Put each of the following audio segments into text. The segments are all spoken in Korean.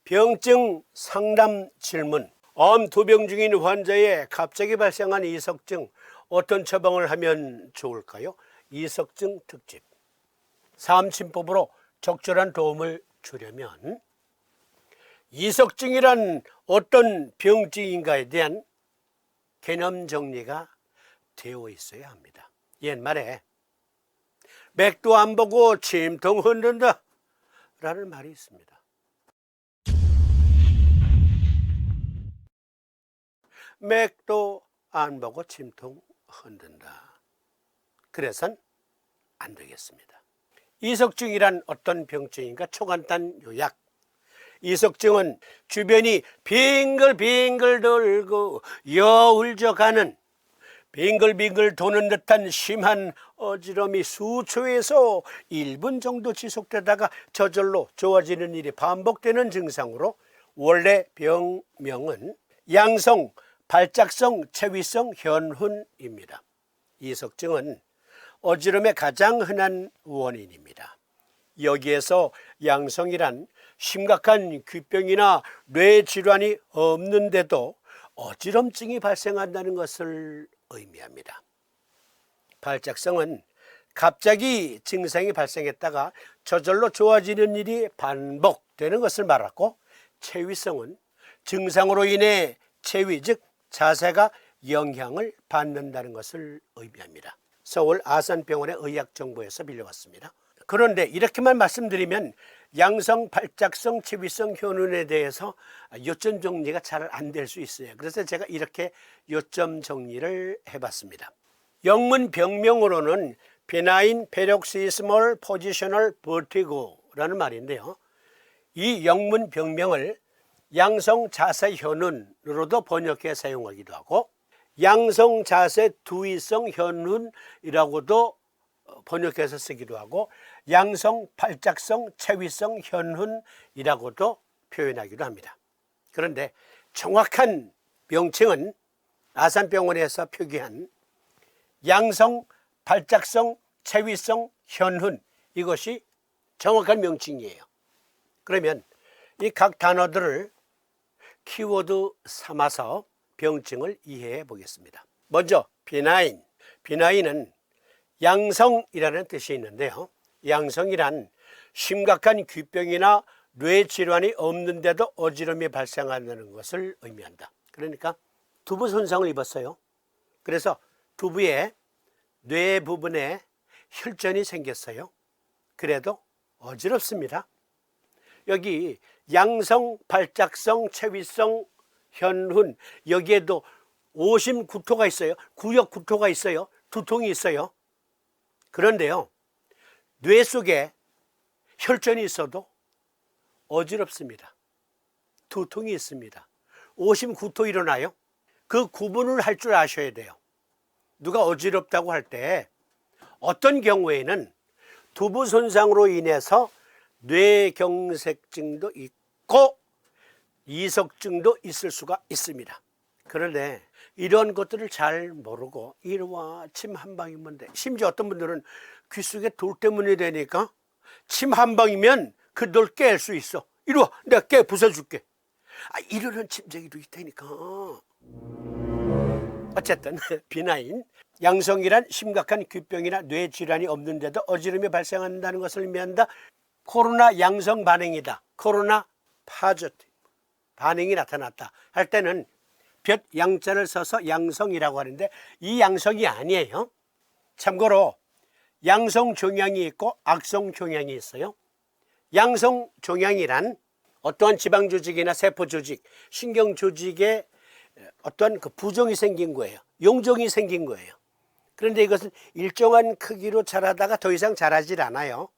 병증 상담 질문. 암 투병 중인 환자의 갑자기 발생한 이석증, 어떤 처방을 하면 좋을까요? 이석증 특집. 삼침법으로 적절한 도움을 주려면 이석증이란 어떤 병증인가에 대한 개념 정리가 되어 있어야 합니다. 옛말에 맥도 안 보고 침통 흔든다 라는 말이 있습니다. 맥도 안 보고 침통 흔든다. 그래선 안 되겠습니다. 이석증이란 어떤 병증인가? 초간단 요약. 이석증은 주변이 빙글빙글 돌고 여울져가는, 빙글빙글 도는 듯한 심한 어지럼이 수초에서 1분 정도 지속되다가 저절로 좋아지는 일이 반복되는 증상으로, 원래 병명은 양성 발작성 체위성 현훈입니다. 이석증은 어지럼의 가장 흔한 원인입니다. 여기에서 양성이란 심각한 귀병이나 뇌질환이 없는데도 어지럼증이 발생한다는 것을 의미합니다. 발작성은 갑자기 증상이 발생했다가 저절로 좋아지는 일이 반복되는 것을 말하고, 체위성은 증상으로 인해 체위, 즉 자세가 영향을 받는다는 것을 의미합니다. 서울 아산병원의 의학정보에서 빌려왔습니다. 그런데 이렇게만 말씀드리면 양성 발작성 체위성 현훈에 대해서 요점 정리가 잘 안 될 수 있어요. 그래서 제가 이렇게 요점 정리를 해봤습니다. 영문 병명으로는 Benign Paroxysmal Positional Vertigo라는 말인데요, 이 영문 병명을 양성 자세 현훈으로도 번역해 사용하기도 하고, 양성 자세 두위성 현훈이라고도 번역해서 쓰기도 하고, 양성 발작성 체위성 현훈이라고도 표현하기도 합니다. 그런데 정확한 명칭은 아산병원에서 표기한 양성 발작성 체위성 현훈, 이것이 정확한 명칭이에요. 그러면 이 각 단어들을 키워드 삼아서 병증을 이해해 보겠습니다. 먼저 비나인. 비나인은 양성이라는 뜻이 있는데요, 양성이란 심각한 귀병이나 뇌질환이 없는데도 어지럼이 발생한다는 것을 의미한다. 그러니까 두부 손상을 입었어요. 그래서 두부의 뇌 부분에 혈전이 생겼어요. 그래도 어지럽습니다. 여기 양성 발작성 체위성 현훈, 여기에도 오심구토가 있어요. 구역구토가 있어요. 두통이 있어요. 그런데요, 뇌 속에 혈전이 있어도 어지럽습니다. 두통이 있습니다. 오심구토 일어나요. 그 구분을 할 줄 아셔야 돼요. 누가 어지럽다고 할 때 어떤 경우에는 두부 손상으로 인해서 뇌경색증도 있고 이석증도 있을 수가 있습니다. 그런데 이런 것들을 잘 모르고 이리와 침 한 방이면 돼. 심지어 어떤 분들은 귀 속에 돌 때문에 되니까 침 한 방이면 그 돌 깰 수 있어. 이리와, 내가 깨 부숴줄게. 이러는 침쟁이도 있다니까. 어쨌든 비나인, 양성이란 심각한 귀병이나 뇌질환이 없는데도 어지럼이 발생한다는 것을 의미한다. 코로나 양성 반응이다. 코로나 파저트 반응이 나타났다 할 때는 볕 양자를 써서 양성이라고 하는데, 이 양성이 아니에요. 참고로 양성 종양이 있고 악성 종양이 있어요. 양성 종양이란 어떠한 지방 조직이나 세포 조직, 신경 조직에 어떤 그 부종이 생긴 거예요. 용종이 생긴 거예요. 그런데 이것은 일정한 크기로 자라다가 더 이상 자라질 않아요.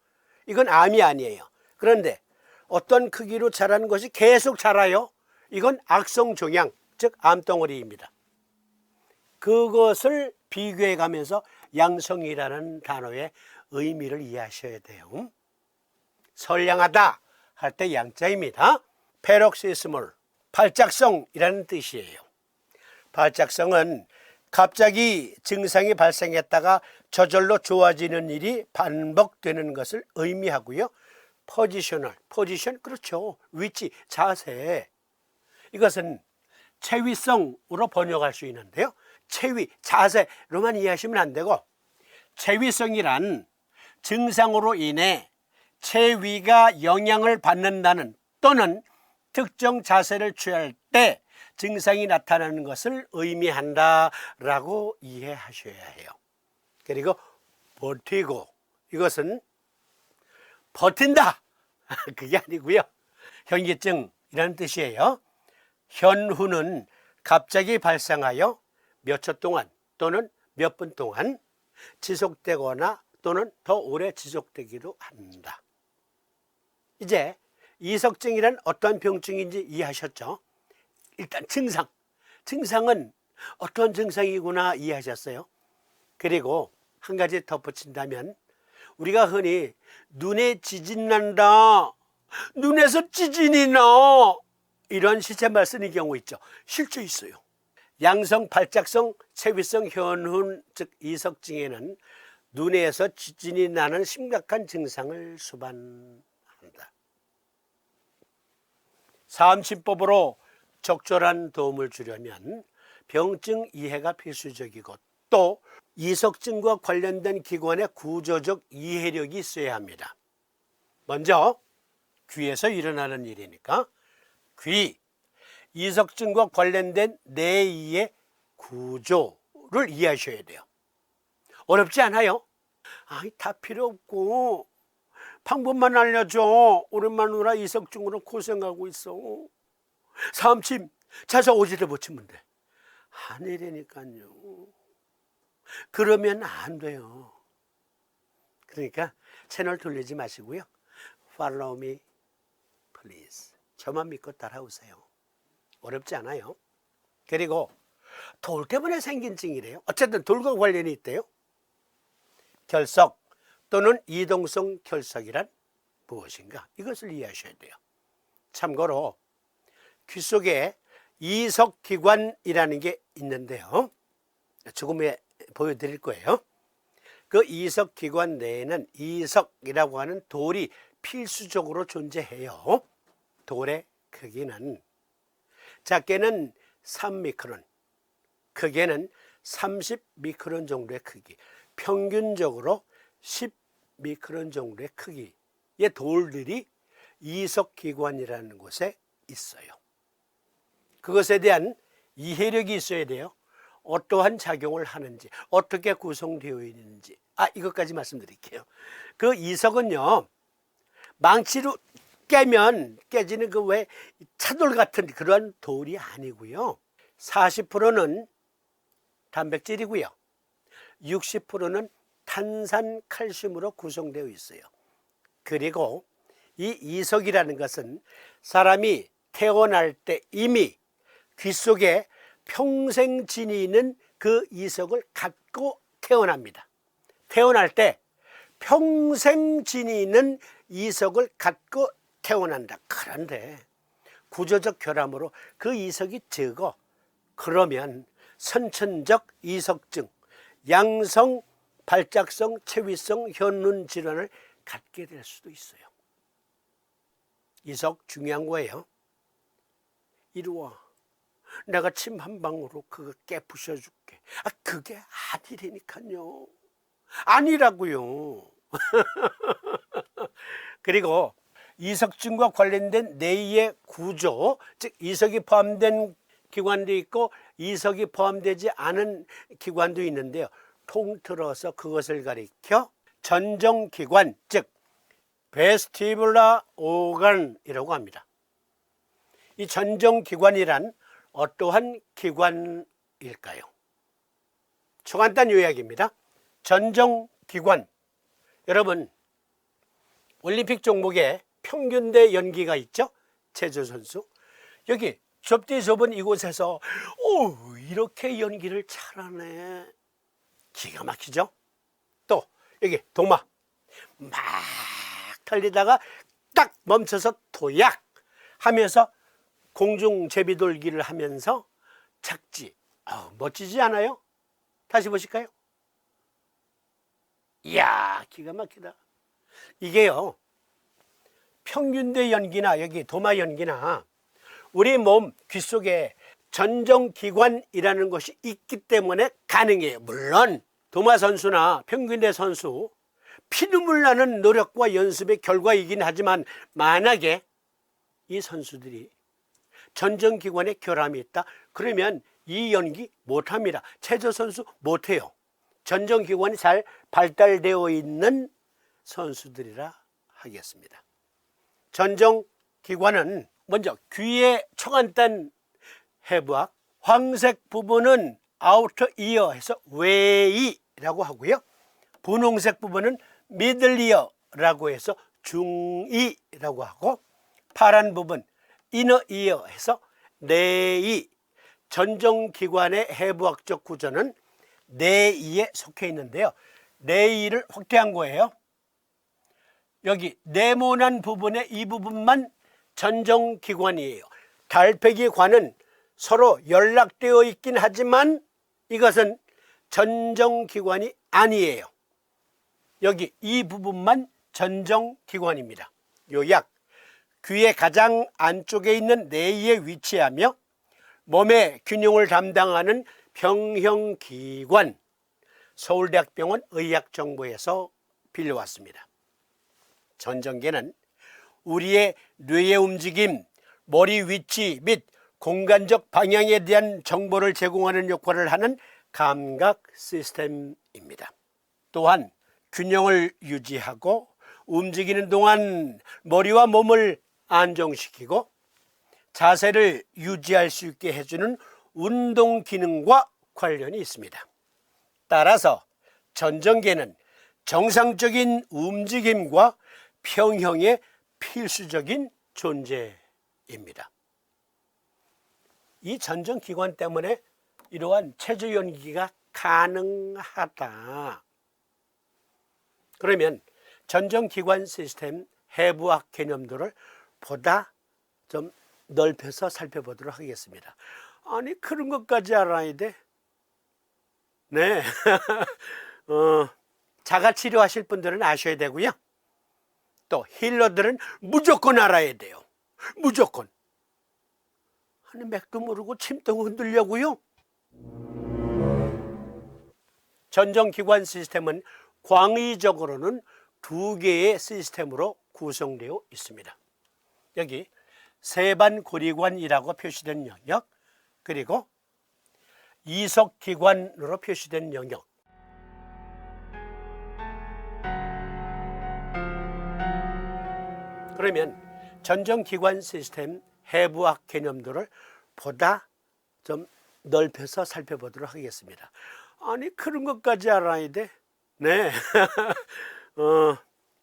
이건 암이 아니에요. 그런데 어떤 크기로 자라는 것이 계속 자라요. 이건 악성 종양, 즉 암덩어리입니다. 그것을 비교해 가면서 양성이라는 단어의 의미를 이해하셔야 돼요. 선량하다 할 때 양자입니다. 페록시스몰, 발작성이라는 뜻이에요. 발작성은 갑자기 증상이 발생했다가 저절로 좋아지는 일이 반복되는 것을 의미하고요, 포지션 그렇죠. 위치, 자세. 이것은 체위성으로 번역할 수 있는데요. 체위, 자세로만 이해하시면 안 되고, 체위성이란 증상으로 인해 체위가 영향을 받는다는 또는 특정 자세를 취할 때 증상이 나타나는 것을 의미한다라고 이해하셔야 해요. 그리고 버티고, 이것은 버틴다 그게 아니고요. 현기증이라는 뜻이에요. 현후는 갑자기 발생하여 몇 초 동안 또는 몇 분 동안 지속되거나 또는 더 오래 지속되기도 한다. 이제 이석증이란 어떤 병증인지 이해하셨죠? 일단 증상은 어떤 증상이구나 이해하셨어요? 그리고 한 가지 덧붙인다면, 우리가 흔히 눈에 지진 난다, 눈에서 지진이 나, 이런 시체말 쓰는 경우 있죠. 실제 있어요. 양성, 발작성, 체위성 현훈, 즉 이석증에는 눈에서 지진이 나는 심각한 증상을 수반한다. 사암침법으로 적절한 도움을 주려면 병증 이해가 필수적이고, 또 이석증과 관련된 기관의 구조적 이해력이 있어야 합니다. 먼저 귀에서 일어나는 일이니까 귀, 이석증과 관련된 뇌의 구조를 이해하셔야 돼요. 어렵지 않아요? 다 필요 없고 방법만 알려줘. 오랜만으로 이석증으로 고생하고 있어. 사암침 자서 오지를 붙이면 돼. 아니라니까요. 그러면 안 돼요. 그러니까 채널 돌리지 마시고요. Follow me, please. 저만 믿고 따라오세요. 어렵지 않아요. 그리고 돌 때문에 생긴 증이래요. 어쨌든 돌과 관련이 있대요. 결석 또는 이동성 결석이란 무엇인가? 이것을 이해하셔야 돼요. 참고로 귀 속에 이석기관이라는 게 있는데요. 조금 후에 보여드릴 거예요. 그 이석기관 내에는 이석이라고 하는 돌이 필수적으로 존재해요. 돌의 크기는 작게는 3미크론, 크게는 30미크론 정도의 크기, 평균적으로 10미크론 정도의 크기의 돌들이 이석기관이라는 곳에 있어요. 그것에 대한 이해력이 있어야 돼요. 어떠한 작용을 하는지, 어떻게 구성되어 있는지. 이것까지 말씀드릴게요. 그 이석은요, 망치로 깨면 깨지는 그 왜 차돌 같은 그런 돌이 아니고요. 40%는 단백질이고요. 60%는 탄산 칼슘으로 구성되어 있어요. 그리고 이 이석이라는 것은 사람이 태어날 때 이미 귀 속에 평생 지니는 그 이석을 갖고 태어납니다. 태어날 때 평생 지니는 이석을 갖고 태어난다. 그런데 구조적 결함으로 그 이석이 적어. 그러면 선천적 이석증, 양성, 발작성, 체위성, 현눈 질환을 갖게 될 수도 있어요. 이석 중요한 거예요. 이리 와. 내가 침 한 방으로 그거 깨부셔줄게. 그게 아니라니까요. 아니라고요. 그리고 이석증과 관련된 뇌의 구조, 즉 이석이 포함된 기관도 있고 이석이 포함되지 않은 기관도 있는데요. 통틀어서 그것을 가리켜 전정기관, 즉 베스티뷸라 오간이라고 합니다. 이 전정기관이란 어떠한 기관일까요? 초간단 요약입니다. 전정기관, 여러분 올림픽 종목에 평균대 연기가 있죠? 체조선수. 여기 접대 접은 이곳에서 이렇게 연기를 잘하네. 기가 막히죠? 또 여기 도마 막 달리다가 딱 멈춰서 도약 하면서 공중 제비돌기를 하면서 착지. 멋지지 않아요? 다시 보실까요? 이야, 기가 막히다. 이게요, 평균대 연기나 여기 도마 연기나 우리 몸 귀 속에 전정기관이라는 것이 있기 때문에 가능해요. 물론 도마 선수나 평균대 선수 피눈물 나는 노력과 연습의 결과이긴 하지만 만약에 이 선수들이 전정기관에 결함이 있다 그러면 이 연기 못합니다. 체조 선수 못해요. 전정기관이 잘 발달되어 있는 선수들이라 하겠습니다. 전정기관은 먼저 귀의 초간단 해부학, 황색 부분은 아우터 이어 해서 외이라고 하고요. 분홍색 부분은 미들 이어라고 해서 중이라고 하고 파란 부분 이너 이어 해서 내이. 전정기관의 해부학적 구조는 내이에 속해 있는데요. 내이를 확대한 거예요. 여기 네모난 부분의 이 부분만 전정기관이에요. 달팽이관은 서로 연락되어 있긴 하지만 이것은 전정기관이 아니에요. 여기 이 부분만 전정기관입니다. 요약, 귀의 가장 안쪽에 있는 내이에 위치하며 몸의 균형을 담당하는 병형기관, 서울대학병원 의학정보에서 빌려왔습니다. 전정계는 우리의 뇌의 움직임, 머리 위치 및 공간적 방향에 대한 정보를 제공하는 역할을 하는 감각 시스템입니다. 또한 균형을 유지하고 움직이는 동안 머리와 몸을 안정시키고 자세를 유지할 수 있게 해주는 운동 기능과 관련이 있습니다. 따라서 전정계는 정상적인 움직임과 평형의 필수적인 존재입니다. 이 전정기관 때문에 이러한 체조 연기가 가능하다. 그러면 전정기관 시스템 해부학 개념들을 보다 좀 넓혀서 살펴보도록 하겠습니다. 아니 그런 것까지 알아야 돼? 네. 자가치료 하실 분들은 아셔야 되고요. 또 힐러들은 무조건 알아야 돼요. 무조건. 아니 맥도 모르고 침도 흔들려고요. 전정기관 시스템은 광의적으로는 두 개의 시스템으로 구성되어 있습니다. 여기 세반고리관이라고 표시된 영역, 그리고 이석기관으로 표시된 영역. 그러면 전정기관 시스템 해부학 개념들을 보다 좀 넓혀서 살펴보도록 하겠습니다. 아니 그런 것까지 알아야 돼? 네.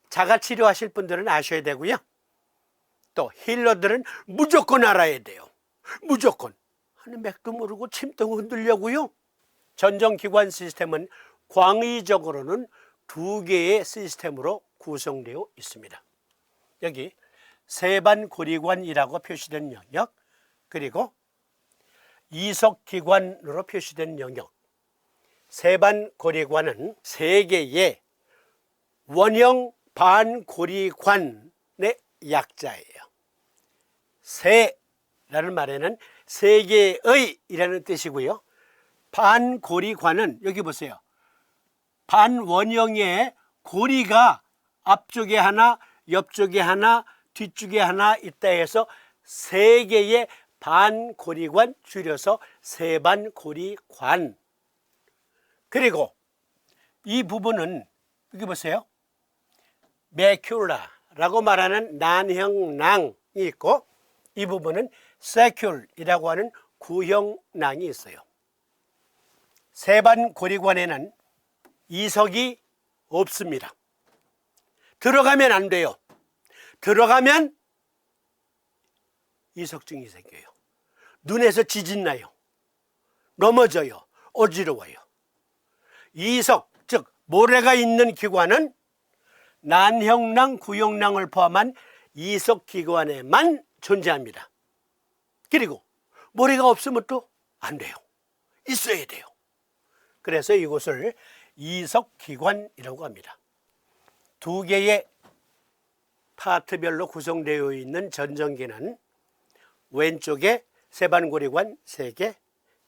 자가치료 하실 분들은 아셔야 되고요. 또 힐러들은 무조건 알아야 돼요. 무조건. 아니 맥도 모르고 침도 흔들려고요. 전정기관 시스템은 광의적으로는 두 개의 시스템으로 구성되어 있습니다. 여기 세반고리관이라고 표시된 영역, 그리고 이석기관으로 표시된 영역. 세반고리관은 세 개의 원형 반고리관의 약자예요. 세라는 말에는 세 개의 이라는 뜻이고요. 반고리관은 여기 보세요. 반원형의 고리가 앞쪽에 하나, 옆쪽에 하나, 뒤쪽에 하나 있다 해서 세 개의 반고리관, 줄여서 세반고리관. 그리고 이 부분은 여기 보세요. 매큘라라고 말하는 난형낭이 있고 이 부분은 세큘이라고 하는 구형낭이 있어요. 세반고리관에는 이석이 없습니다. 들어가면 안 돼요. 들어가면 이석증이 생겨요. 눈에서 지진 나요. 넘어져요. 어지러워요. 이석, 즉 모래가 있는 기관은 난형낭, 구형낭을 포함한 이석기관에만 존재합니다. 그리고 모래가 없으면 또 안 돼요. 있어야 돼요. 그래서 이곳을 이석기관이라고 합니다. 두 개의 파트별로 구성되어 있는 전정기는 왼쪽에 세반고리관 3개,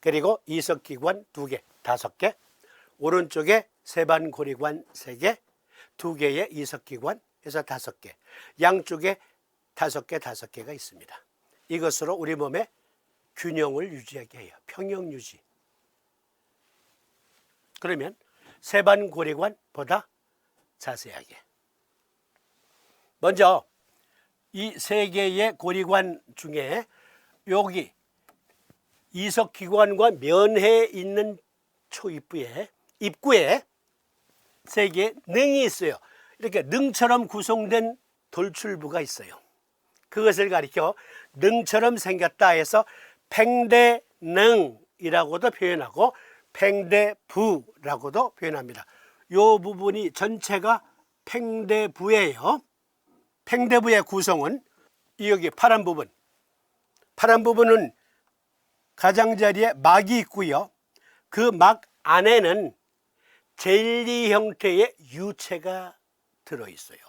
그리고 이석기관 2개, 5개, 오른쪽에 세반고리관 3개, 2개의 이석기관 해서 5개, 양쪽에 5개, 5개가 있습니다. 이것으로 우리 몸의 균형을 유지하게 해요. 평형 유지. 그러면 세반고리관보다 자세하게. 먼저 이 3개의 고리관 중에 여기 이석기관과 면해에 있는 초입부에 입구에 3개의 능이 있어요. 이렇게 능처럼 구성된 돌출부가 있어요. 그것을 가리켜 능처럼 생겼다 해서 팽대능이라고도 표현하고 팽대부라고도 표현합니다. 이 부분이 전체가 팽대부예요. 팽대부의 구성은 여기 파란 부분, 파란 부분은 가장자리에 막이 있고요. 그 막 안에는 젤리 형태의 유체가 들어있어요.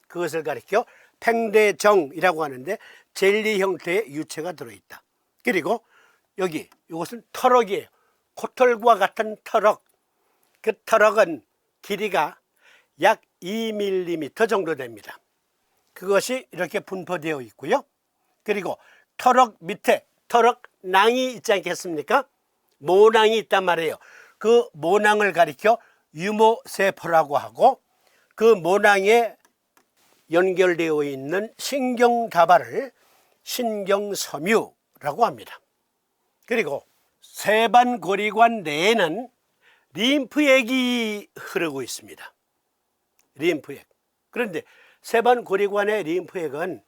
그것을 가리켜 팽대정이라고 하는데 젤리 형태의 유체가 들어있다. 그리고 여기 이것은 터럭이에요. 코털과 같은 터럭. 그 터럭은 길이가 약 2mm 정도 됩니다. 그것이 이렇게 분포되어 있고요. 그리고 터럭 밑에 터럭낭이 있지 않겠습니까? 모낭이 있단 말이에요. 그 모낭을 가리켜 유모세포라고 하고 그 모낭에 연결되어 있는 신경다발을 신경섬유라고 합니다. 그리고 세반고리관 내에는 림프액이 흐르고 있습니다. 림프액. 그런데 세반고리관의 림프액은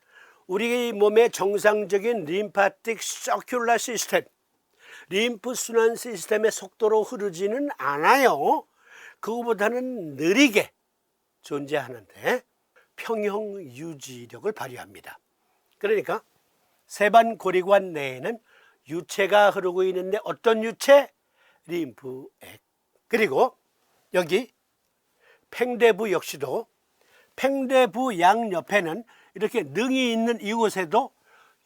우리 몸의 정상적인 림파틱 서큘러 시스템, 림프 순환 시스템의 속도로 흐르지는 않아요. 그거보다는 느리게 존재하는데 평형 유지력을 발휘합니다. 그러니까 세반고리관 내에는 유체가 흐르고 있는데 어떤 유체? 림프액. 그리고 여기 팽대부 역시도 팽대부 양옆에는 이렇게 능이 있는 이곳에도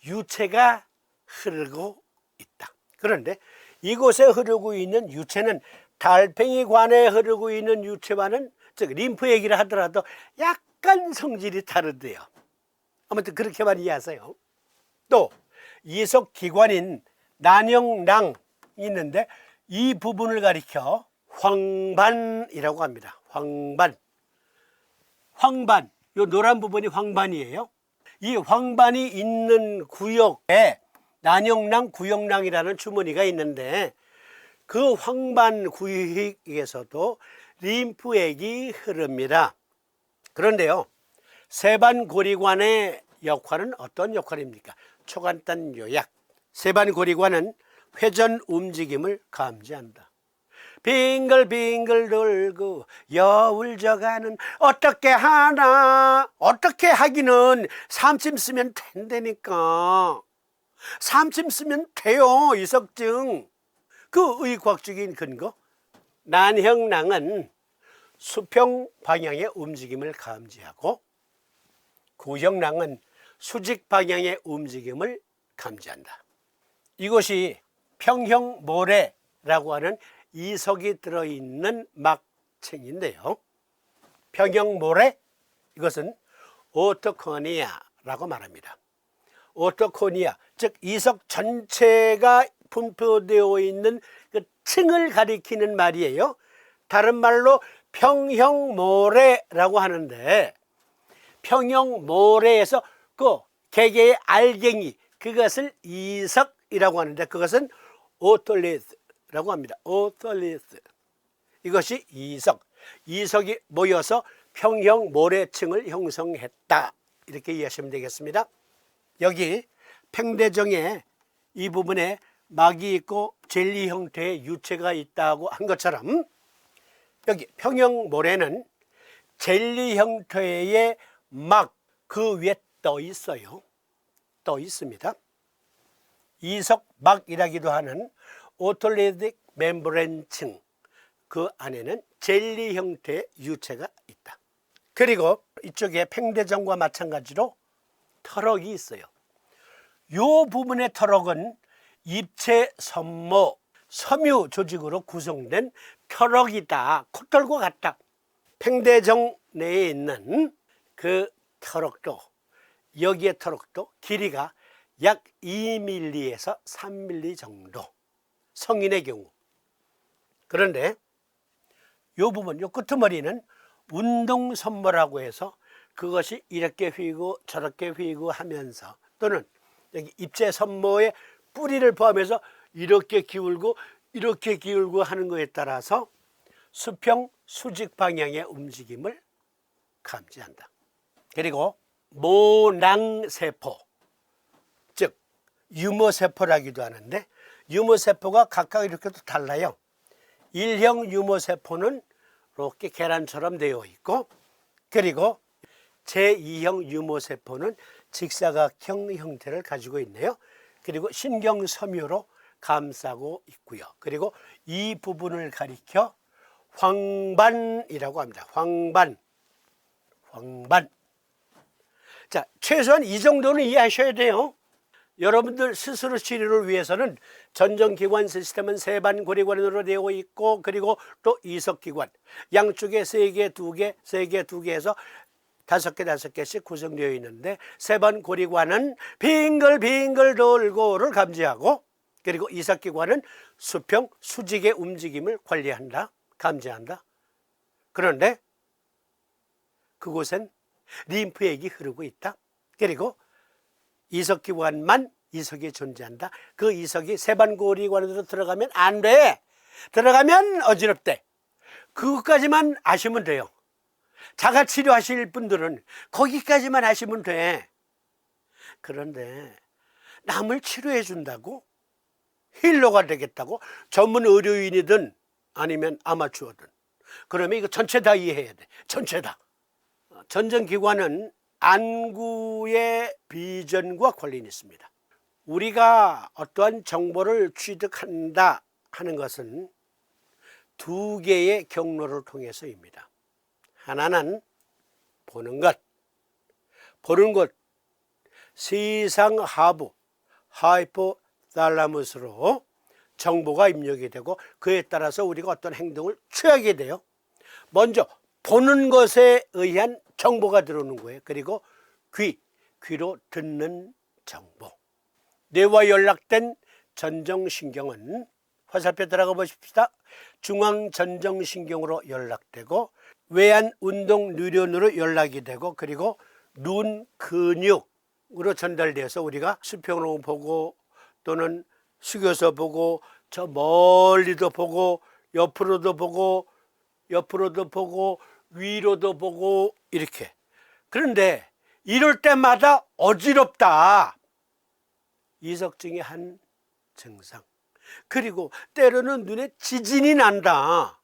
유체가 흐르고 있다. 그런데 이곳에 흐르고 있는 유체는 달팽이관에 흐르고 있는 유체와는 즉 림프액이라 하더라도 약간 성질이 다르대요. 아무튼 그렇게만 이해하세요. 또 이석기관인 난형낭이 있는데 이 부분을 가리켜 황반이라고 합니다. 황반. 황반, 요 노란 부분이 황반이에요. 이 황반이 있는 구역에 난형낭, 구역낭이라는 주머니가 있는데 그 황반 구역에서도 림프액이 흐릅니다. 그런데요, 세반고리관의 역할은 어떤 역할입니까? 초간단 요약. 세반고리관은 회전 움직임을 감지한다. 빙글빙글 돌고 여울져가는 어떻게 하나, 어떻게 하기는 삼침 쓰면 된다니까. 삼침 쓰면 돼요, 이석증. 그 의과학적인 근거, 난형낭은 수평 방향의 움직임을 감지하고 구형낭은 수직 방향의 움직임을 감지한다. 이것이 평형모래라고 하는 이석이 들어있는 막층인데요. 평형모래, 이것은 오토코니아라고 말합니다. 오토코니아, 즉 이석 전체가 분포되어 있는 그 층을 가리키는 말이에요. 다른 말로 평형모래라고 하는데 평형모래에서 그 개개의 알갱이, 그것을 이석이라고 하는데 그것은 오톨리스라고 합니다. 오톨리스. 이것이 이석. 이석이 모여서 평형모래층을 형성했다. 이렇게 이해하시면 되겠습니다. 여기 팽대정에 이 부분에 막이 있고 젤리 형태의 유체가 있다고 한 것처럼 여기 평형모래는 젤리 형태의 막 그 위에 떠 있어요. 떠 있습니다. 이석막이라기도 하는 오톨리틱 멤브레인층, 그 안에는 젤리 형태의 유체가 있다. 그리고 이쪽에 팽대정과 마찬가지로 터럭이 있어요. 요 부분의 터럭은 입체 섬모 섬유 조직으로 구성된 터럭이다. 콧털과 같다. 팽대정 내에 있는 그 터럭도, 여기의 터럭도 길이가 약 2mm에서 3mm 정도, 성인의 경우. 그런데 요 부분, 요 끄트머리는 운동섬모라고 해서 그것이 이렇게 휘고 저렇게 휘고 하면서, 또는 여기 입체섬모의 뿌리를 포함해서 이렇게 기울고 이렇게 기울고 하는 것에 따라서 수평 수직 방향의 움직임을 감지한다. 그리고 모낭세포, 즉 유모세포라기도 하는데, 유모세포가 각각 이렇게 또 달라요. 1형 유모세포는 이렇게 계란처럼 되어 있고, 그리고 제2형 유모세포는 직사각형 형태를 가지고 있네요. 그리고 신경섬유로 감싸고 있고요. 그리고 이 부분을 가리켜 황반이라고 합니다. 황반. 자, 최소한 이 정도는 이해하셔야 돼요. 여러분들 스스로 치료를 위해서는 전정기관 시스템은 세반고리관으로 되어 있고, 그리고 또 이석기관, 양쪽에 3개, 2개, 3개, 2개 해서 5개, 5개씩 구성되어 있는데, 세반고리관은 빙글빙글 돌고를 감지하고, 그리고 이석기관은 수평, 수직의 움직임을 관리한다, 감지한다. 그런데 그곳엔 림프액이 흐르고 있다. 그리고 이석기관만 이석이 존재한다. 그 이석이 세반고리관으로 들어가면 안 돼. 들어가면 어지럽대. 그것까지만 아시면 돼요. 자가치료하실 분들은 거기까지만 아시면 돼. 그런데 남을 치료해 준다고? 힐러가 되겠다고? 전문 의료인이든 아니면 아마추어든. 그러면 이거 전체 다 이해해야 돼. 전체 다. 전정기관은 안구의 비전과 관련이 있습니다. 우리가 어떠한 정보를 취득한다 하는 것은 2개의 경로를 통해서입니다. 하나는 보는 것. 보는 것, 세상 하부, 하이포달라무스로 정보가 입력이 되고, 그에 따라서 우리가 어떤 행동을 취하게 돼요. 먼저 보는 것에 의한 정보가 들어오는 거예요. 그리고 귀로 듣는 정보. 뇌와 연락된 전정신경은 화살표 들어가 보십시다. 중앙전정신경으로 연락되고, 외안 운동 뉴런으로 연락이 되고, 그리고 눈 근육으로 전달돼서 우리가 수평으로 보고, 또는 숙여서 보고, 저 멀리도 보고, 옆으로도 보고, 위로도 보고, 이렇게. 그런데 이럴 때마다 어지럽다. 이석증의 한 증상. 그리고 때로는 눈에 지진이 난다.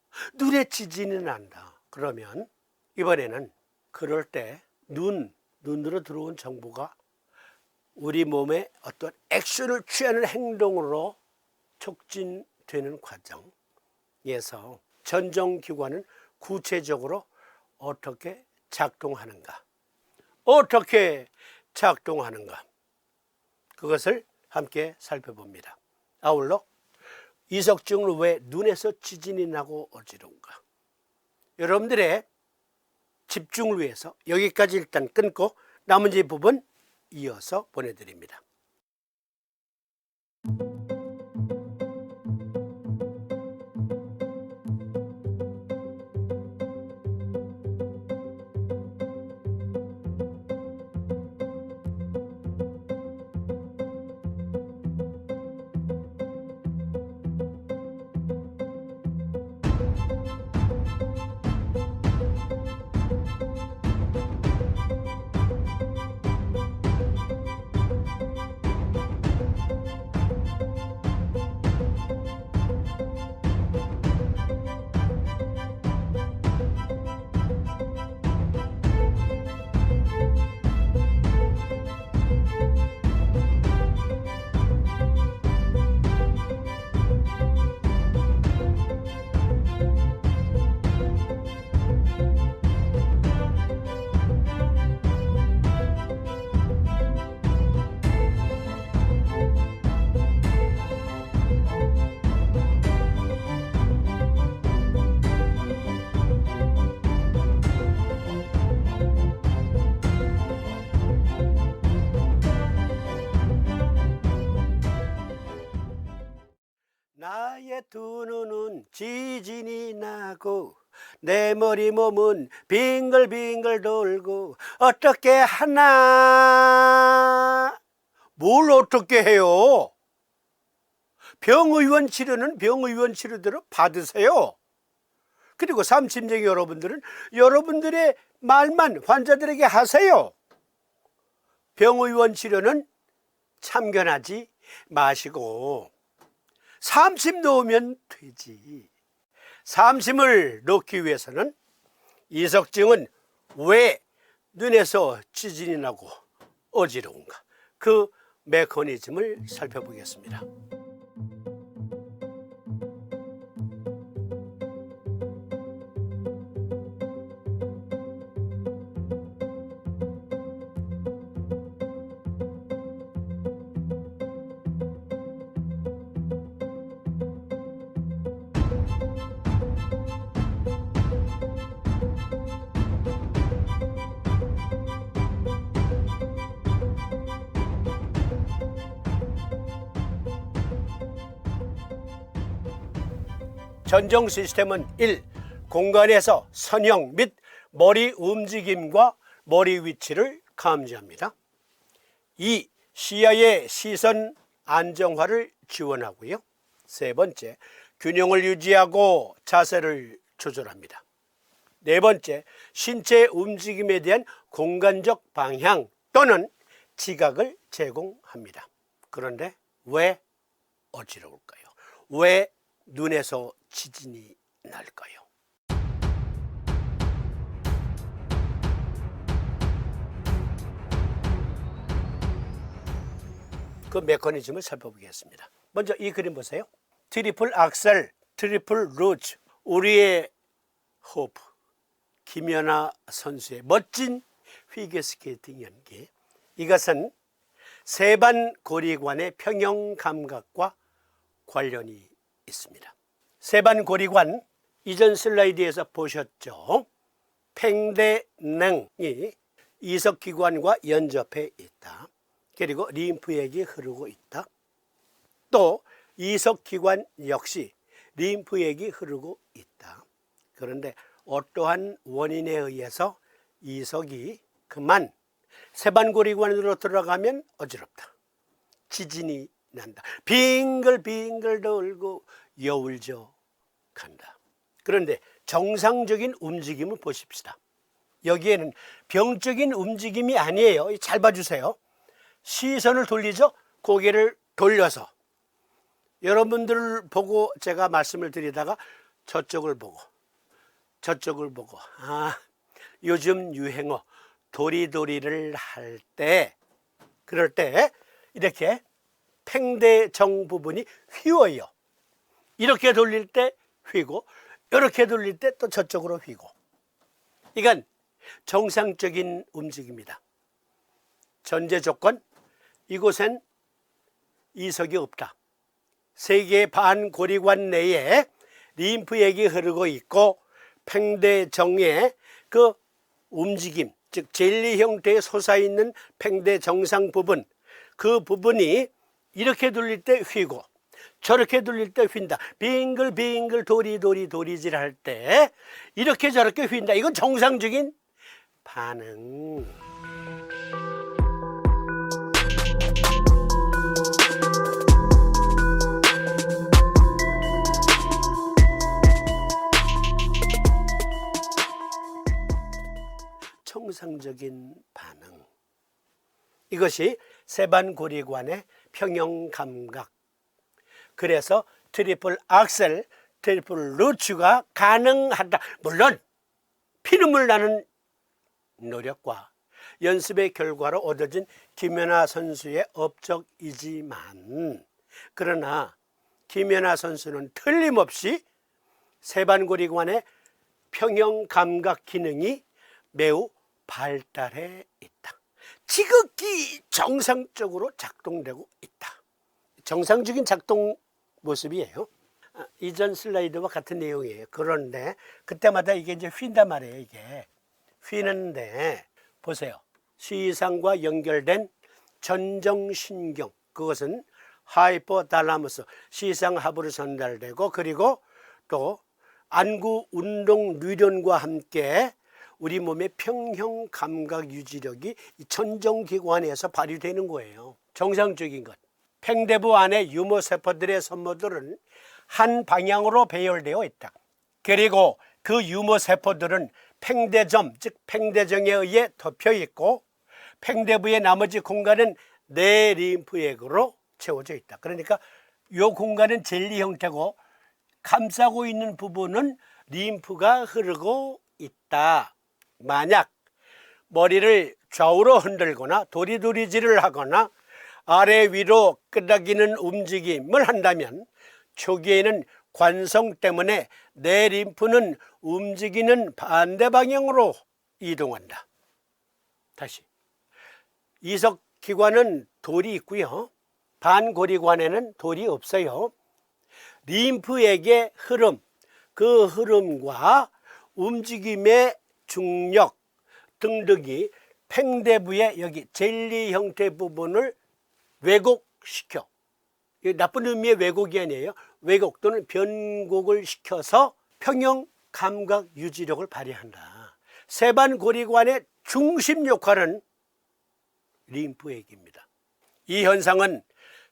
그러면 이번에는 그럴 때 눈으로 들어온 정보가 우리 몸에 어떤 액션을 취하는 행동으로 촉진되는 과정에서 전정기관은 구체적으로 어떻게 작동하는가, 그것을 함께 살펴봅니다. 아울러 이석증은 왜 눈에서 지진이 나고 어지러운가? 여러분들의 집중을 위해서 여기까지 일단 끊고 나머지 부분 이어서 보내드립니다. 두 눈은 지진이 나고 내 머리 몸은 빙글빙글 돌고 어떻게 하나? 뭘 어떻게 해요? 병의원 치료는 병의원 치료대로 받으세요. 그리고 삼심쟁이 여러분들은 여러분들의 말만 환자들에게 하세요. 병의원 치료는 참견하지 마시고 삼심 놓으면 되지. 삼심을 놓기 위해서는 이석증은 왜 눈에서 지진이 나고 어지러운가? 그 메커니즘을 살펴보겠습니다. 전정 시스템은 1. 공간에서 선형 및 머리 움직임과 머리 위치를 감지합니다. 2. 시야의 시선 안정화를 지원하고요. 세 번째, 균형을 유지하고 자세를 조절합니다. 네 번째, 신체 움직임에 대한 공간적 방향 또는 지각을 제공합니다. 그런데 왜 어지러울까요? 왜 눈에서 지진이 날까요? 그 메커니즘을 살펴보겠습니다. 먼저 이 그림 보세요. 트리플 악셀, 트리플 루츠, 우리의 호프, 김연아 선수의 멋진 피겨스케이팅 연기. 이것은 세반고리관의 평형 감각과 관련이 있습니다. 세반고리관, 이전 슬라이드에서 보셨죠? 팽대능이 이석기관과 연접해 있다. 그리고 림프액이 흐르고 있다. 또 이석기관 역시 림프액이 흐르고 있다. 그런데 어떠한 원인에 의해서 이석이 그만 세반고리관으로 들어가면 어지럽다. 지진이 난다. 빙글빙글 돌고 여울져 간다. 그런데 정상적인 움직임을 보십시다. 여기에는 병적인 움직임이 아니에요. 잘 봐주세요. 시선을 돌리죠. 고개를 돌려서 여러분들을 보고 제가 말씀을 드리다가 저쪽을 보고 요즘 유행어 도리도리를 할 때, 그럴 때 이렇게 팽대정 부분이 휘어요. 이렇게 돌릴 때 휘고 이렇게 돌릴 때 또 저쪽으로 휘고. 이건 정상적인 움직임이다. 전제 조건, 이곳엔 이석이 없다. 세계 반고리관 내에 림프액이 흐르고 있고 팽대정의 그 움직임, 즉 젤리 형태의 솟아있는 팽대 정상 부분, 그 부분이 이렇게 돌릴 때 휘고 저렇게 돌릴 때 휜다. 빙글빙글 도리질 할 때 이렇게 저렇게 휜다. 이건 정상적인 반응. 정상적인 반응. 이것이 세반고리관의 평형 감각. 그래서 트리플 악셀, 트리플 루츠가 가능하다. 물론 피눈물 나는 노력과 연습의 결과로 얻어진 김연아 선수의 업적이지만, 그러나 김연아 선수는 틀림없이 세반고리관의 평형 감각 기능이 매우 발달해 있다. 지극히 정상적으로 작동되고 있다. 정상적인 작동 모습이에요. 이전 슬라이드와 같은 내용이에요. 그런데 그때마다 이게 이제 휜단 말이에요. 이게 휘는데 보세요. 시상과 연결된 전정신경, 그것은 하이포달라무스 시상하부로 전달되고, 그리고 또 안구 운동 뇌련과 함께 우리 몸의 평형 감각 유지력이 이 천정기관에서 발휘되는 거예요. 정상적인 것. 팽대부 안에 유모세포들의 선모들은 한 방향으로 배열되어 있다. 그리고 그 유모세포들은 팽대점, 즉 팽대정에 의해 덮여 있고, 팽대부의 나머지 공간은 내림프액으로 채워져 있다. 그러니까 이 공간은 젤리 형태고 감싸고 있는 부분은 림프가 흐르고 있다. 만약 머리를 좌우로 흔들거나 도리도리질을 하거나 아래 위로 끄덕이는 움직임을 한다면 초기에는 관성 때문에 내 림프는 움직이는 반대 방향으로 이동한다. 다시. 이석기관은 돌이 있고요. 반고리관에는 돌이 없어요. 림프액의 흐름, 그 흐름과 움직임의 중력 등등이 팽대부의 여기 젤리 형태 부분을 왜곡시켜, 나쁜 의미의 왜곡이 아니에요. 왜곡 또는 변곡을 시켜서 평형 감각 유지력을 발휘한다. 세반고리관의 중심 역할은 림프액입니다. 이 현상은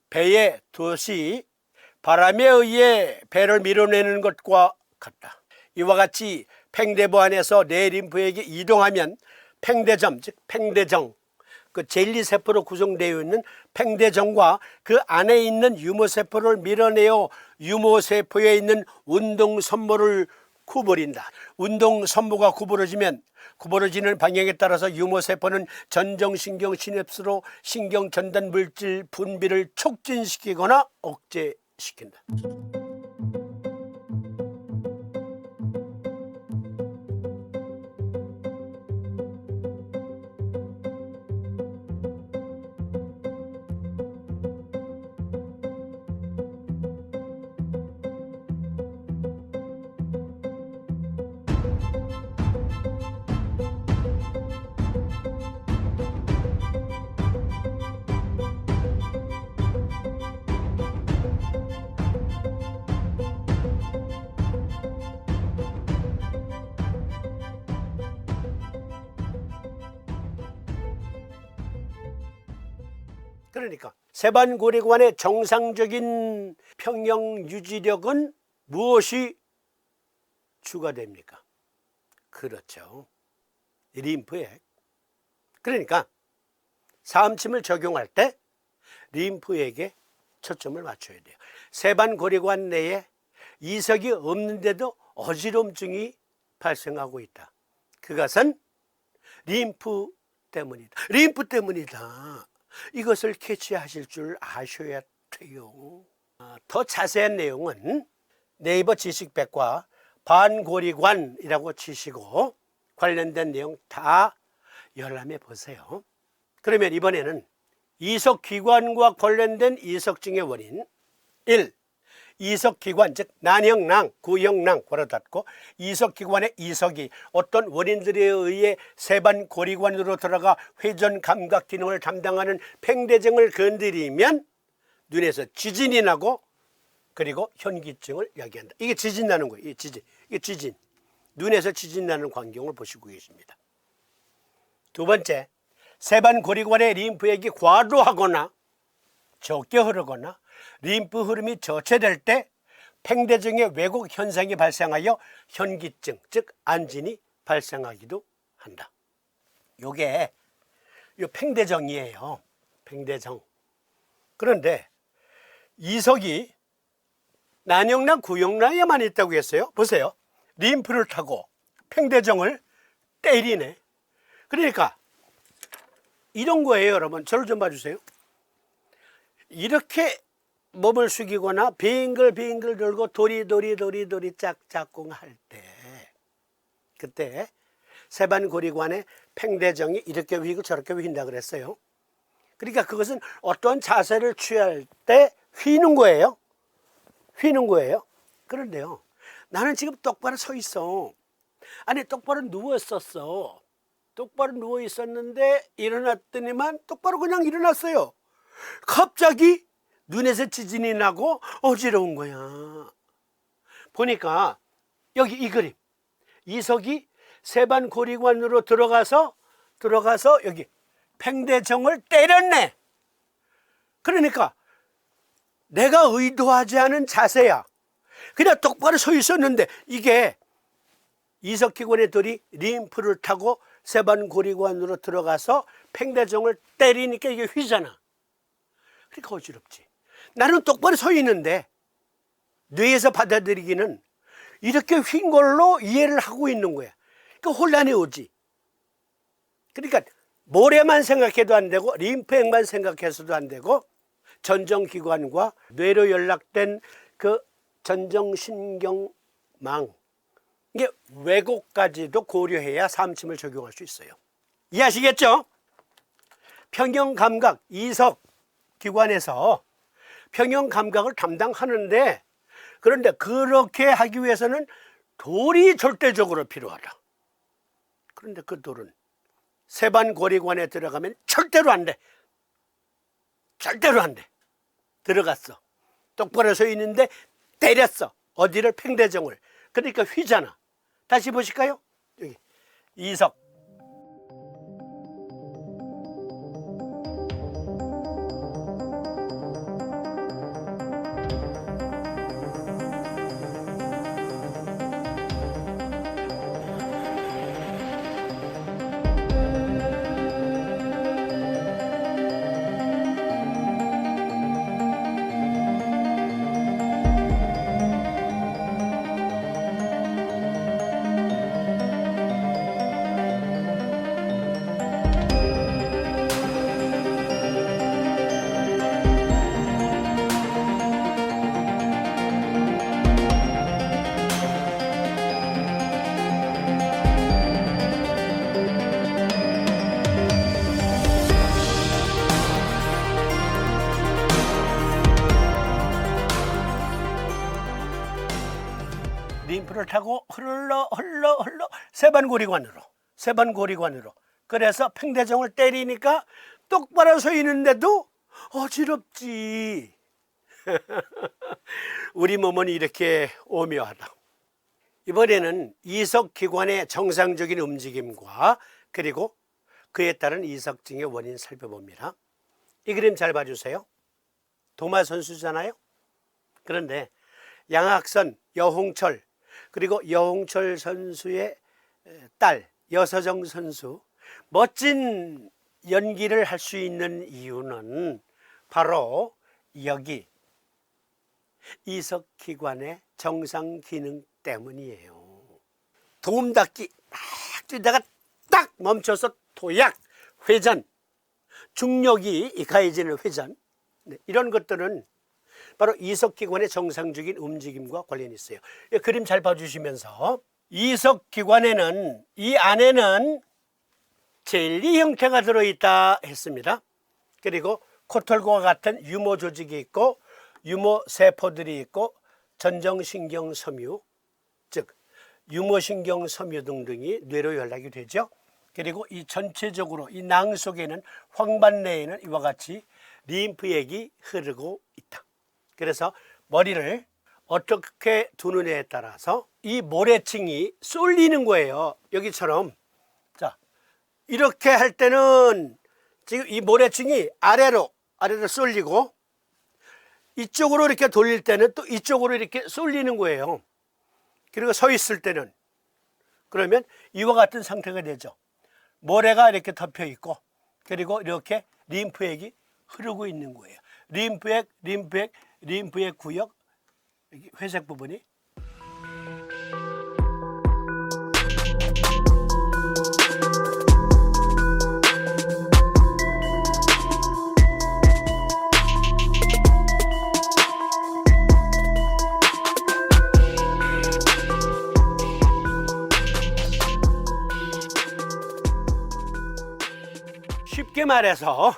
배의 돛이 바람에 의해 배를 밀어내는 것과 같다. 이와 같이 팽대부 안에서 내 림프액이 이동하면 팽대점, 즉 팽대정, 그 젤리세포로 구성되어 있는 팽대정과 그 안에 있는 유모세포를 밀어내어 유모세포에 있는 운동선모를 구부린다. 운동선모가 구부러지는 방향에 따라서 유모세포는 전정신경 시냅스로 신경전달 물질 분비를 촉진시키거나 억제시킨다. 그러니까 세반고리관의 정상적인 평형 유지력은 무엇이 추가됩니까? 그렇죠, 림프액. 그러니까 사음침을 적용할 때 림프액에 초점을 맞춰야 돼요. 세반고리관 내에 이석이 없는데도 어지럼증이 발생하고 있다. 그것은 림프 때문이다. 림프 때문이다. 이것을 캐치하실 줄 아셔야 돼요. 더 자세한 내용은 네이버 지식백과 반고리관이라고 치시고 관련된 내용 다 열람해 보세요. 그러면 이번에는 이석기관과 관련된 이석증의 원인 1. 이석기관, 즉 난형낭, 구형낭 괄호 닫고 이석기관의 이석이 어떤 원인들에 의해 세반고리관으로 들어가 회전 감각 기능을 담당하는 팽대정을 건드리면 눈에서 지진이 나고 그리고 현기증을 야기한다. 이게 지진 나는 거예요. 이게 지진. 눈에서 지진 나는 광경을 보시고 계십니다. 두 번째, 세반고리관의 림프액이 과도하거나 적게 흐르거나 림프 흐름이 저체될 때 팽대정의 왜곡 현상이 발생하여 현기증, 즉 안진이 발생하기도 한다. 요게 요 팽대정이에요. 팽대정. 그런데 이석이 난형낭, 구형낭에만 있다고 했어요. 보세요. 림프를 타고 팽대정을 때리네. 그러니까 이런 거예요, 여러분. 저를 좀 봐주세요. 이렇게 몸을 숙이거나 빙글빙글 돌고 도리도리 짝짝꿍 할 때, 그때 세반고리관의 팽대정이 이렇게 휘고 저렇게 휘인다 그랬어요. 그러니까 그것은 어떤 자세를 취할 때 휘는 거예요. 휘는 거예요. 그런데요, 나는 지금 똑바로 서 있어. 아니, 똑바로 누워 있었어. 똑바로 누워 있었는데 일어났더니만 똑바로 그냥 일어났어요. 갑자기 눈에서 지진이 나고 어지러운 거야. 보니까 여기 이 그림, 이석이 세반고리관으로 들어가서 여기 팽대정을 때렸네. 그러니까 내가 의도하지 않은 자세야. 그냥 똑바로 서 있었는데 이게 이석기관의 돌이 림프를 타고 세반고리관으로 들어가서 팽대정을 때리니까 이게 휘잖아. 그러니까 어지럽지. 나는 똑바로 서 있는데 뇌에서 받아들이기는 이렇게 휜 걸로 이해를 하고 있는 거야. 그러니까 혼란이 오지. 그러니까 모래만 생각해도 안 되고 림프액만 생각해서도 안 되고 전정기관과 뇌로 연락된 그 전정신경망, 이게 왜곡까지도 고려해야 삼침을 적용할 수 있어요. 이해하시겠죠? 평형감각 이석 기관에서 평형감각을 담당하는데, 그런데 그렇게 하기 위해서는 돌이 절대적으로 필요하다. 그런데 그 돌은 세반고리관에 들어가면 절대로 안 돼. 절대로 안 돼. 들어갔어. 똑바로 서 있는데 때렸어. 어디를? 팽대정을. 그러니까 휘잖아. 다시 보실까요? 여기 이석. 림프를 타고 흘러 세반고리관으로 그래서 팽대정을 때리니까 똑바로 서 있는데도 어지럽지. 우리 몸은 이렇게 오묘하다. 이번에는 이석기관의 정상적인 움직임과 그리고 그에 따른 이석증의 원인 살펴봅니다. 이 그림 잘 봐주세요. 도마 선수잖아요. 그런데 양학선, 여홍철, 그리고 여홍철 선수의 딸 여서정 선수, 멋진 연기를 할 수 있는 이유는 바로 여기 이석기관의 정상 기능 때문이에요. 도움닫기 막 뛰다가 딱 멈춰서 도약, 회전, 중력이 가해지는 회전, 이런 것들은 바로 이석기관의 정상적인 움직임과 관련이 있어요. 그림 잘 봐주시면서 이석기관에는 이 안에는 젤리 형태가 들어있다 했습니다. 그리고 코털과 같은 유모 조직이 있고 유모세포들이 있고 전정신경섬유, 즉 유모신경섬유 등등이 뇌로 연락이 되죠. 그리고 이 전체적으로 이 낭 속에는 황반내에는 이와 같이 림프액이 흐르고 있다. 그래서 머리를 어떻게 두느냐에 따라서 이 모래층이 쏠리는 거예요. 여기처럼. 자, 이렇게 할 때는 지금 이 모래층이 아래로 쏠리고, 이쪽으로 이렇게 돌릴 때는 또 이쪽으로 이렇게 쏠리는 거예요. 그리고 서 있을 때는 그러면 이와 같은 상태가 되죠. 모래가 이렇게 덮여 있고, 그리고 이렇게 림프액이 흐르고 있는 거예요. 림프액 구역, 여기 회색 부분이. 쉽게 말해서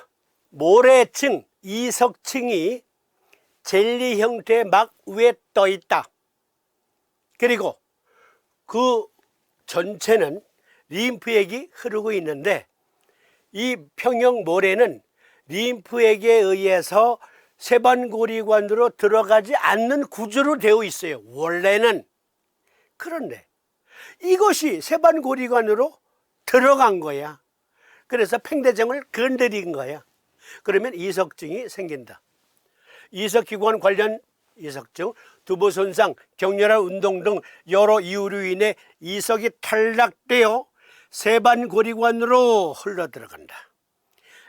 모래층, 이석층이 젤리 형태의 막 위에 떠 있다. 그리고 그 전체는 림프액이 흐르고 있는데, 이 평형 모래는 림프액에 의해서 세반고리관으로 들어가지 않는 구조로 되어 있어요. 원래는. 그런데 이것이 세반고리관으로 들어간 거야. 그래서 팽대정을 건드린 거야. 그러면 이석증이 생긴다. 이석기관 관련 이석증, 두부 손상, 격렬한 운동 등 여러 이유로 인해 이석이 탈락되어 세반고리관으로 흘러들어간다.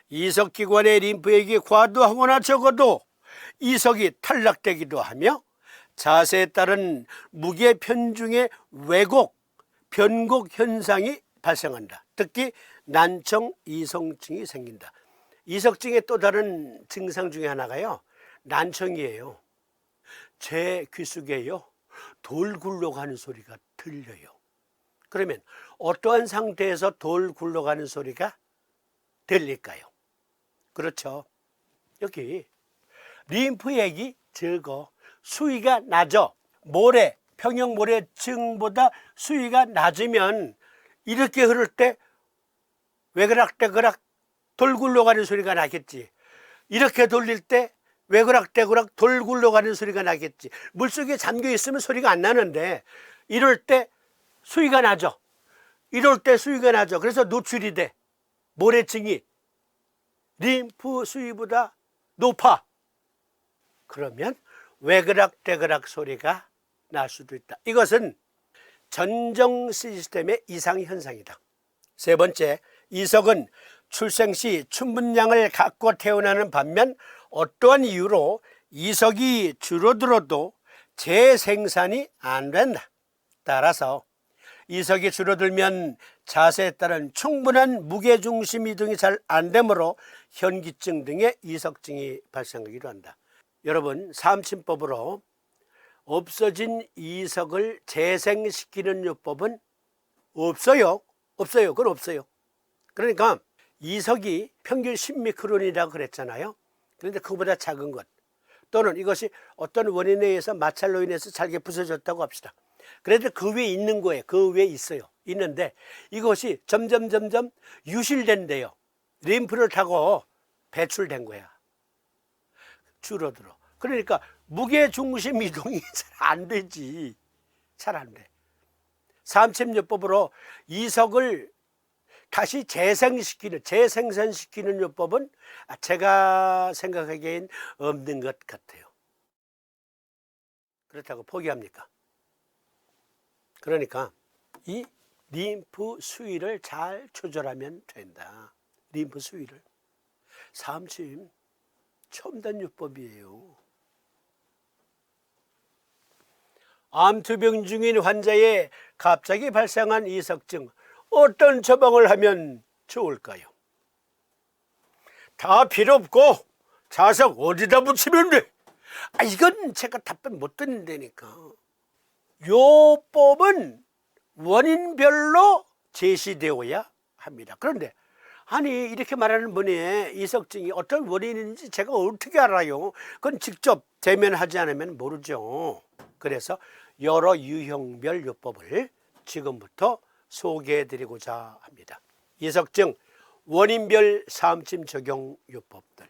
이석기관의 림프액이 과도하거나 적어도 이석이 탈락되기도 하며 자세에 따른 무게 편중의 왜곡, 변곡 현상이 발생한다. 특히 난청 이석증이 생긴다. 이석증의 또 다른 증상 중에 하나가요, 난청이에요. 제 귀 속에요, 돌 굴러가는 소리가 들려요. 그러면 어떠한 상태에서 돌 굴러가는 소리가 들릴까요? 그렇죠. 여기 림프액이 적어 수위가 낮아. 모래, 평형모래증보다 수위가 낮으면 이렇게 흐를 때 왜그락대그락 돌 굴러가는 소리가 나겠지. 이렇게 돌릴 때 왜그락대그락 돌 굴러가는 소리가 나겠지. 물속에 잠겨 있으면 소리가 안 나는데 이럴 때 수위가 낮아. 이럴 때 수위가 낮아. 그래서 노출이 돼. 모래증이 림프 수위보다 높아. 그러면 왜그락대그락 소리가 날 수도 있다. 이것은 전정 시스템의 이상 현상이다. 세 번째, 이석은 출생 시 충분량을 갖고 태어나는 반면 어떠한 이유로 이석이 줄어들어도 재생산이 안 된다. 따라서 이석이 줄어들면 자세에 따른 충분한 무게중심 이동이 잘 안 되므로 현기증 등의 이석증이 발생하기도 한다. 여러분, 사암침법으로 없어진 이석을 재생시키는 요법은 없어요. 없어요. 그건 없어요. 그러니까 이석이 평균 10미크론이라고 그랬잖아요. 그런데 그보다 작은 것, 또는 이것이 어떤 원인에 의해서 마찰로 인해서 잘게 부서졌다고 합시다. 그래도 그 위에 있는 거예요. 그 위에 있어요. 있는데 이것이 점점 유실된대요. 림프를 타고 배출된 거야. 줄어들어. 그러니까 무게중심 이동이 잘 안 되지. 잘 안 돼. 사암침요법으로 이석을 다시 재생산시키는 요법은 제가 생각하기엔 없는 것 같아요. 그렇다고 포기합니까? 그러니까 이 림프 수위를 잘 조절하면 된다. 림프 수위를. 사암침 첨단 요법이에요. 암투병 중인 환자의 갑자기 발생한 이석증, 어떤 처방을 하면 좋을까요? 다 필요 없고 자석 어디다 붙이면 돼? 이건 제가 답변 못 드린다니까. 요법은 원인별로 제시되어야 합니다. 그런데 아니, 이렇게 말하는 분이 이석증이 어떤 원인인지 제가 어떻게 알아요? 그건 직접 대면하지 않으면 모르죠. 그래서 여러 유형별 요법을 지금부터 소개해드리고자 합니다. 이석증 원인별 사암침 적용 요법들,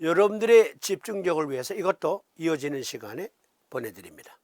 여러분들의 집중력을 위해서 이것도 이어지는 시간에 보내드립니다.